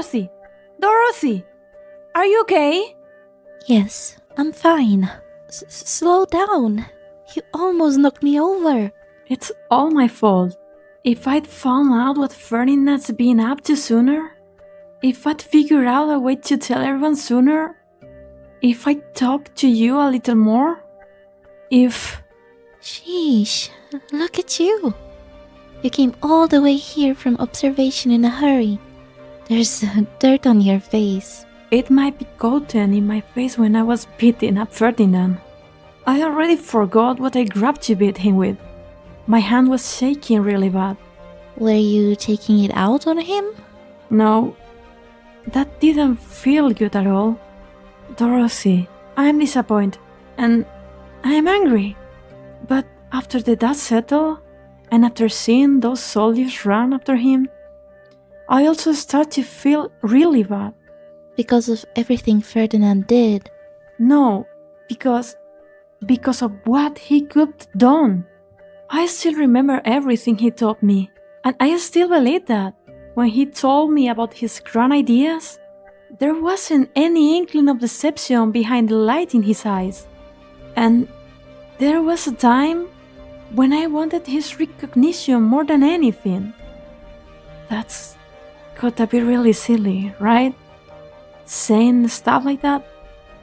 Dorothy! Dorothy! Are you okay? Yes, I'm fine. Slow down. You almost knocked me over. It's all my fault. If I'd found out what Ferdinand's been up to sooner, if I'd figured out a way to tell everyone sooner, if I'd talked to you a little more, if... Sheesh, look at you. You came all the way here from observation in a hurry. There's dirt on your face. It might be gotten in my face when I was beating up Ferdinand. I already forgot what I grabbed to beat him with. My hand was shaking really bad. Were you taking it out on him? No, that didn't feel good at all. Dorothy, I'm disappointed and I'm angry. But after the dust settled, and after seeing those soldiers run after him, I also start to feel really bad. Because of everything Ferdinand did? No, because of what he could have done. I still remember everything he taught me, and I still believe that. When he told me about his grand ideas, there wasn't any inkling of deception behind the light in his eyes. And there was a time when I wanted his recognition more than anything. That's gotta be really silly, right? Saying stuff like that?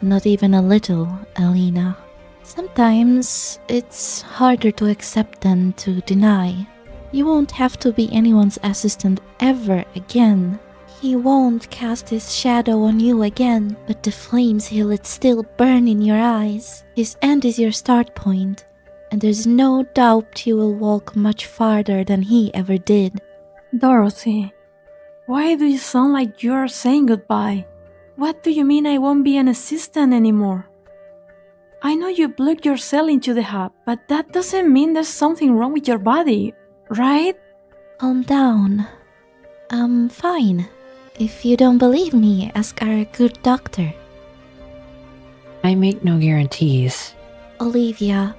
Not even a little, Alina. Sometimes it's harder to accept than to deny. You won't have to be anyone's assistant ever again. He won't cast his shadow on you again, but the flames he'll let still burn in your eyes. His end is your start point, and there's no doubt you will walk much farther than he ever did. Dorothy, why do you sound like you are saying goodbye? What do you mean I won't be an assistant anymore? I know you plugged yourself into the hub, but that doesn't mean there's something wrong with your body, right? Calm down. I'm fine. If you don't believe me, ask our good doctor. I make no guarantees. Olivia,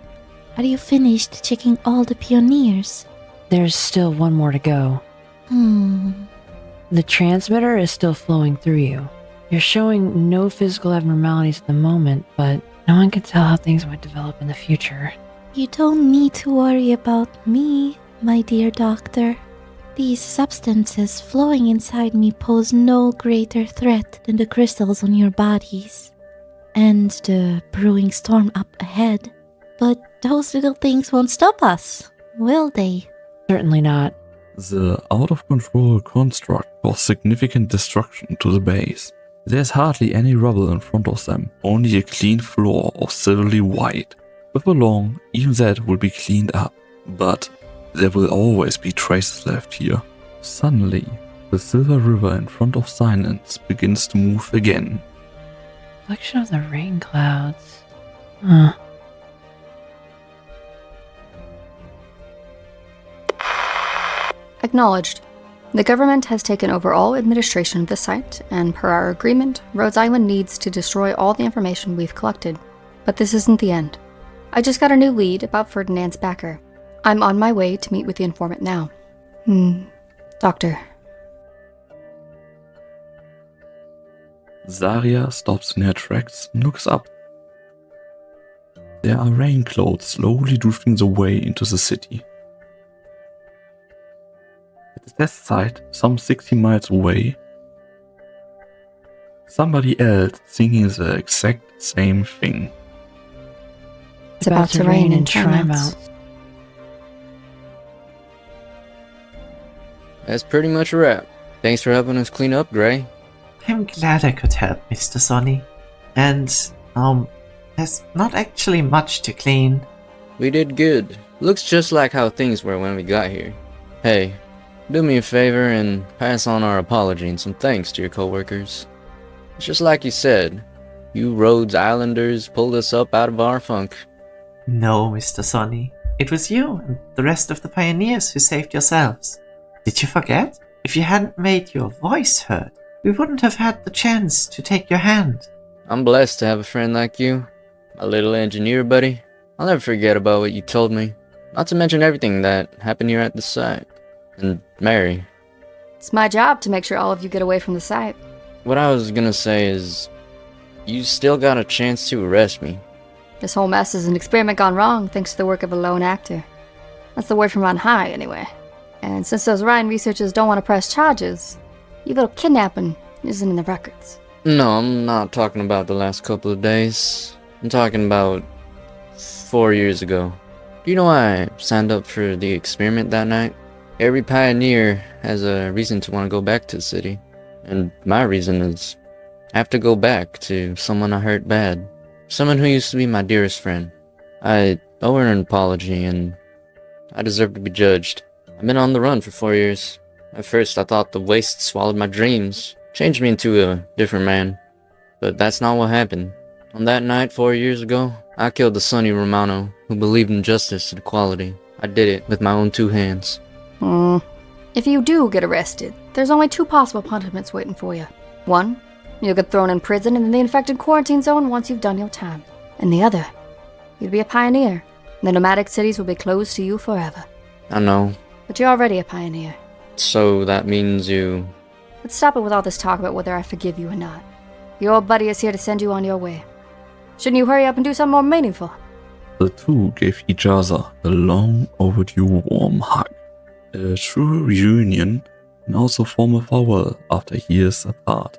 are you finished checking all the pioneers? There's still one more to go. The transmitter is still flowing through you. You're showing no physical abnormalities at the moment, but no one can tell how things might develop in the future. You don't need to worry about me, my dear doctor. These substances flowing inside me pose no greater threat than the crystals on your bodies and the brewing storm up ahead. But those little things won't stop us, will they? Certainly not. The out-of-control construct caused significant destruction to the base. There's hardly any rubble in front of them, only a clean floor of silvery white. Before long, even that will be cleaned up. But there will always be traces left here. Suddenly, the silver river in front of Silence begins to move again. Reflection of the rain clouds. Acknowledged. The government has taken over all administration of the site, and per our agreement, Rhodes Island needs to destroy all the information we've collected. But this isn't the end. I just got a new lead about Ferdinand's backer. I'm on my way to meet with the informant now. Doctor. Saria stops in her tracks and looks up. There are rain clouds slowly drifting away into the city. At the test site, some 60 miles away, somebody else singing the exact same thing. It's about to rain in Trimount. That's pretty much a wrap. Thanks for helping us clean up, Gray. I'm glad I could help, Mr. Sonny. And, there's not actually much to clean. We did good. Looks just like how things were when we got here. Hey, do me a favor and pass on our apology and some thanks to your coworkers. It's just like you said. You Rhodes Islanders pulled us up out of our funk. No, Mr. Sonny. It was you and the rest of the pioneers who saved yourselves. Did you forget? If you hadn't made your voice heard, we wouldn't have had the chance to take your hand. I'm blessed to have a friend like you. My little engineer buddy. I'll never forget about what you told me. Not to mention everything that happened here at the site. And Mary. It's my job to make sure all of you get away from the site. What I was gonna say is, you still got a chance to arrest me. This whole mess is an experiment gone wrong thanks to the work of a lone actor. That's the word from on high, anyway. And since those Ryan researchers don't want to press charges, your little kidnapping isn't in the records. No, I'm not talking about the last couple of days. I'm talking about 4 years ago. Do you know why I signed up for the experiment that night? Every pioneer has a reason to want to go back to the city. And my reason is, I have to go back to someone I hurt bad. Someone who used to be my dearest friend. I owe her an apology, and I deserve to be judged. I've been on the run for 4 years. At first I thought the waste swallowed my dreams, changed me into a different man. But that's not what happened. On that night 4 years ago, I killed the Sonny Romano, who believed in justice and equality. I did it with my own 2 hands. If you do get arrested, there's only 2 possible punishments waiting for you. 1, you'll get thrown in prison and in the infected quarantine zone once you've done your time. And the other, you'll be a pioneer. The nomadic cities will be closed to you forever. I know. But you're already a pioneer. So that means you... Let's stop it with all this talk about whether I forgive you or not. Your old buddy is here to send you on your way. Shouldn't you hurry up and do something more meaningful? The two gave each other a long overdue warm hug. A true reunion, and also form a farewell after years apart.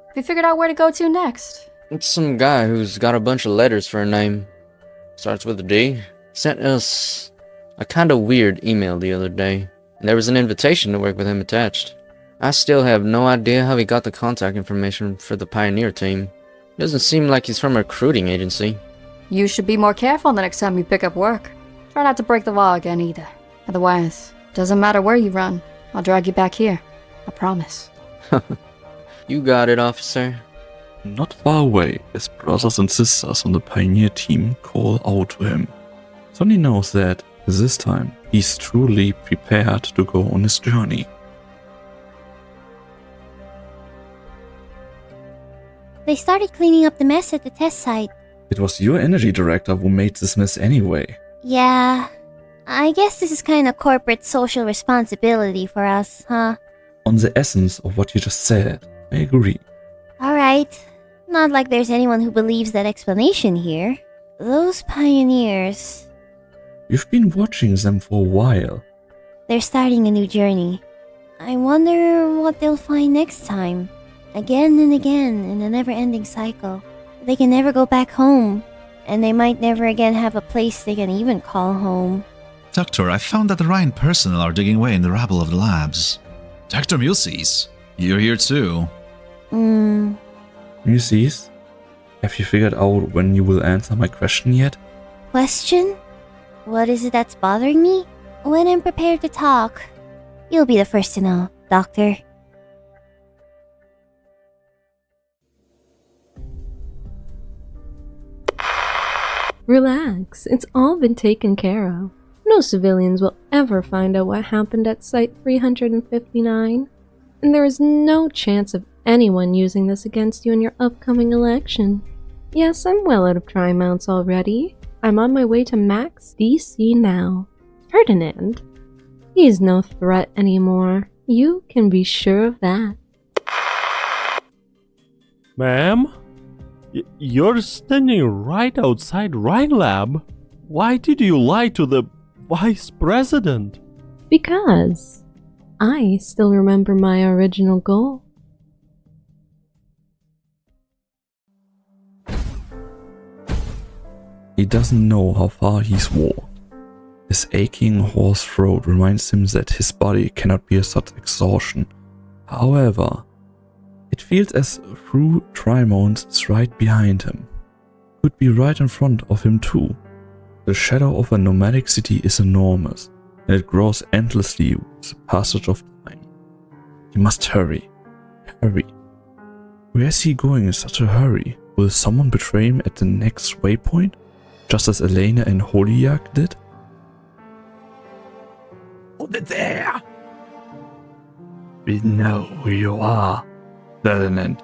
Have you figured out where to go to next? It's some guy who's got a bunch of letters for a name. Starts with a D. Sent us a kinda weird email the other day, and there was an invitation to work with him attached. I still have no idea how he got the contact information for the Pioneer team. Doesn't seem like he's from a recruiting agency. You should be more careful the next time you pick up work. Try not to break the law again either. Otherwise, doesn't matter where you run, I'll drag you back here. I promise. You got it, officer. Not far away, his brothers and sisters on the Pioneer team call out to him. Sonny knows that, this time, he's truly prepared to go on his journey. They started cleaning up the mess at the test site. It was your energy director who made this mess anyway. Yeah, I guess this is kind of corporate social responsibility for us, huh? On the essence of what you just said, I agree. Alright, not like there's anyone who believes that explanation here. Those pioneers... You've been watching them for a while. They're starting a new journey. I wonder what they'll find next time. Again and again in a never-ending cycle. They can never go back home, and they might never again have a place they can even call home. Doctor, I found that the Ryan personnel are digging away in the rubble of the labs. Dr. Mulsees, you're here too. Mulsees, have you figured out when you will answer my question yet? Question? What is it that's bothering me? When I'm prepared to talk, you'll be the first to know, Doctor. Relax, it's all been taken care of. No civilians will ever find out what happened at Site 359, and there is no chance of anyone using this against you in your upcoming election. Yes, I'm well out of tri-mounts already. I'm on my way to Max DC now. Ferdinand? He's no threat anymore. You can be sure of that. Ma'am? You're standing right outside Rhine Lab. Why did you lie to the Vice President? Because I still remember my original goal. He doesn't know how far he's walked. His aching hoarse throat reminds him that his body cannot bear such exhaustion. However, it feels as though Trimount is right behind him. Could be right in front of him too. The shadow of a nomadic city is enormous, and it grows endlessly with the passage of time. He must hurry. Hurry. Where is he going in such a hurry? Will someone betray him at the next waypoint? Just as Elena and Holyak did? Hold it there! We know who you are, Lieutenant.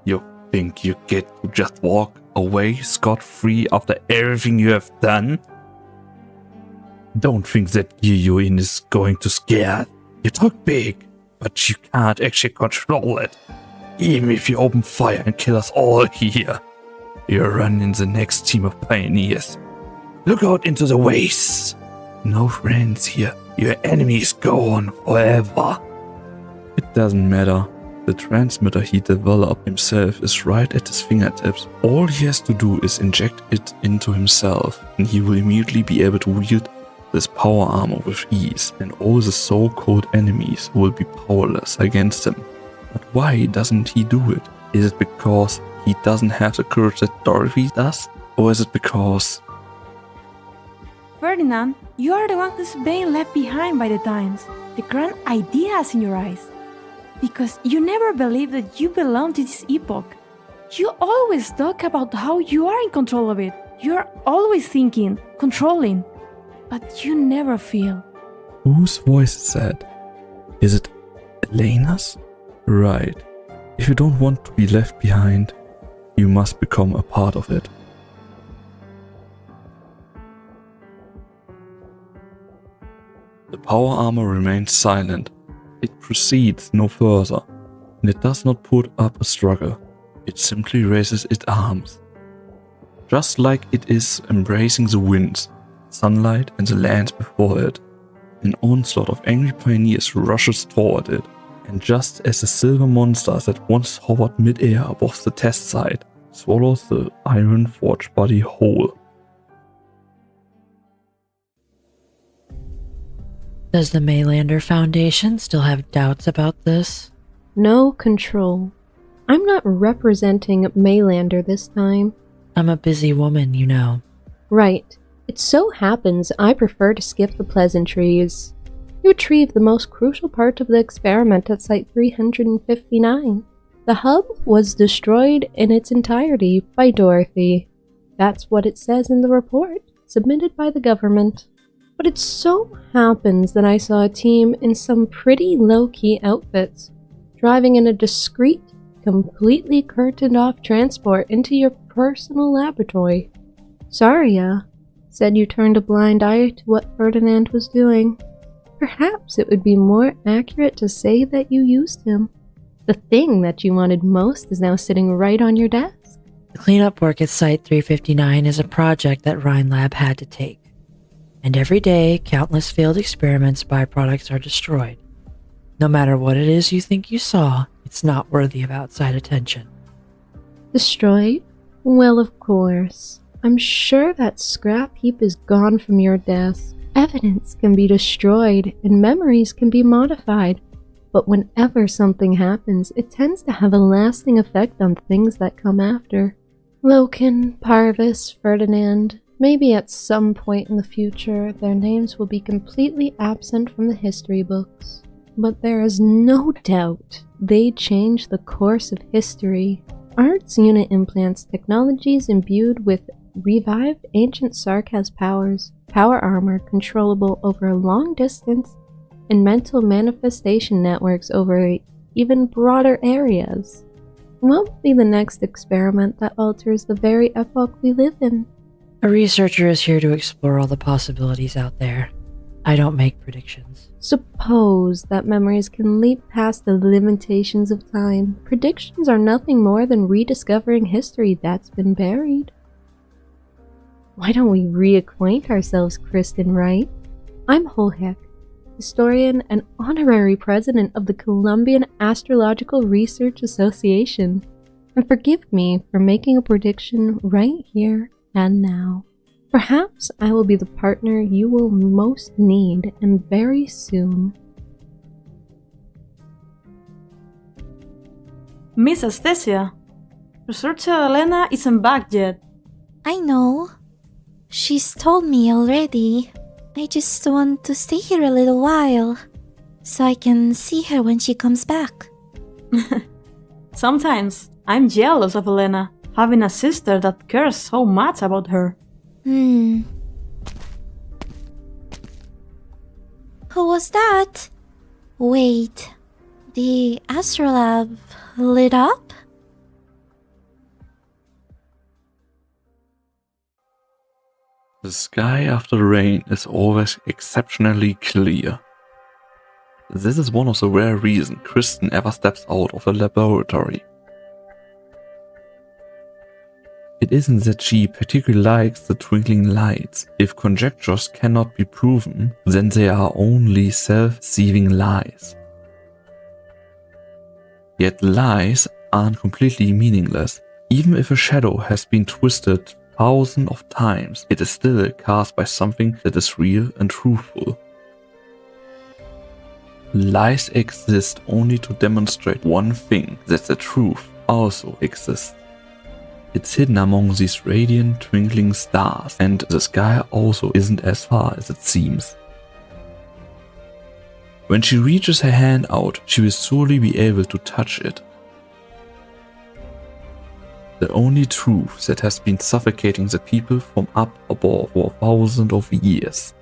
You think you get to just walk away scot-free after everything you have done? Don't think that Ines is going to scare. You talk big, but you can't actually control it. Even if you open fire and kill us all here, you're running the next team of pioneers. Look out into the wastes. No friends here. Your enemies go on forever. It doesn't matter. The transmitter he developed himself is right at his fingertips. All he has to do is inject it into himself, and he will immediately be able to wield this power armor with ease, and all the so-called enemies will be powerless against him. But why doesn't he do it? Is it because he doesn't have the courage that Dorothy does? Or is it because... Ferdinand, you are the one who's being left behind by the times. The grand ideas in your eyes. Because you never believed that you belong to this epoch. You always talk about how you are in control of it. You're always thinking, controlling. But you never feel. Whose voice is that? Is it Elena's? Right. If you don't want to be left behind, you must become a part of it. The power armor remains silent. It proceeds no further, and it does not put up a struggle. It simply raises its arms. Just like it is embracing the winds, sunlight, and the lands before it. An onslaught of angry pioneers rushes toward it, and just as the silver monster that once hovered mid-air above the test site swallows the iron forged body whole. Does the Maylander Foundation still have doubts about this? No control. I'm not representing Maylander this time. I'm a busy woman, you know. Right. It so happens I prefer to skip the pleasantries. You retrieved the most crucial part of the experiment at Site 359. The hub was destroyed in its entirety by Dorothy. That's what it says in the report, submitted by the government. But it so happens that I saw a team in some pretty low-key outfits, driving in a discreet, completely curtained-off transport into your personal laboratory. Saria said you turned a blind eye to what Ferdinand was doing. Perhaps it would be more accurate to say that you used him. The thing that you wanted most is now sitting right on your desk. The cleanup work at Site 359 is a project that Rhinelab had to take. And every day, countless failed experiments' byproducts are destroyed. No matter what it is you think you saw, it's not worthy of outside attention. Destroyed? Well, of course. I'm sure that scrap heap is gone from your desk. Evidence can be destroyed, and memories can be modified. But whenever something happens, it tends to have a lasting effect on things that come after. Loken, Parvis, Ferdinand... Maybe at some point in the future, their names will be completely absent from the history books. But there is no doubt they changed the course of history. Arts unit implants technologies imbued with revived ancient Sarkaz powers, power armor controllable over a long distance, and mental manifestation networks over even broader areas. What will be the next experiment that alters the very epoch we live in? A researcher is here to explore all the possibilities out there. I don't make predictions. Suppose that memories can leap past the limitations of time. Predictions are nothing more than rediscovering history that's been buried. Why don't we reacquaint ourselves, Kristen, right? I'm Holheck, historian and honorary president of the Colombian Astrological Research Association. And forgive me for making a prediction right here and now. Perhaps I will be the partner you will most need, and very soon. Miss Astasia, Researcher Elena isn't back yet. I know. She's told me already. I just want to stay here a little while, so I can see her when she comes back. Sometimes I'm jealous of Elena, having a sister that cares so much about her. Who was that? Wait, the astrolab lit up? The sky after the rain is always exceptionally clear. This is one of the rare reasons Kristen ever steps out of a laboratory. It isn't that she particularly likes the twinkling lights. If conjectures cannot be proven, then they are only self-deceiving lies. Yet lies aren't completely meaningless. Even if a shadow has been twisted thousands of times, it is still cast by something that is real and truthful. Lies exist only to demonstrate one thing, that the truth also exists. It's hidden among these radiant twinkling stars, and the sky also isn't as far as it seems. When she reaches her hand out, she will surely be able to touch it. The only truth that has been suffocating the people from up above for thousands of years.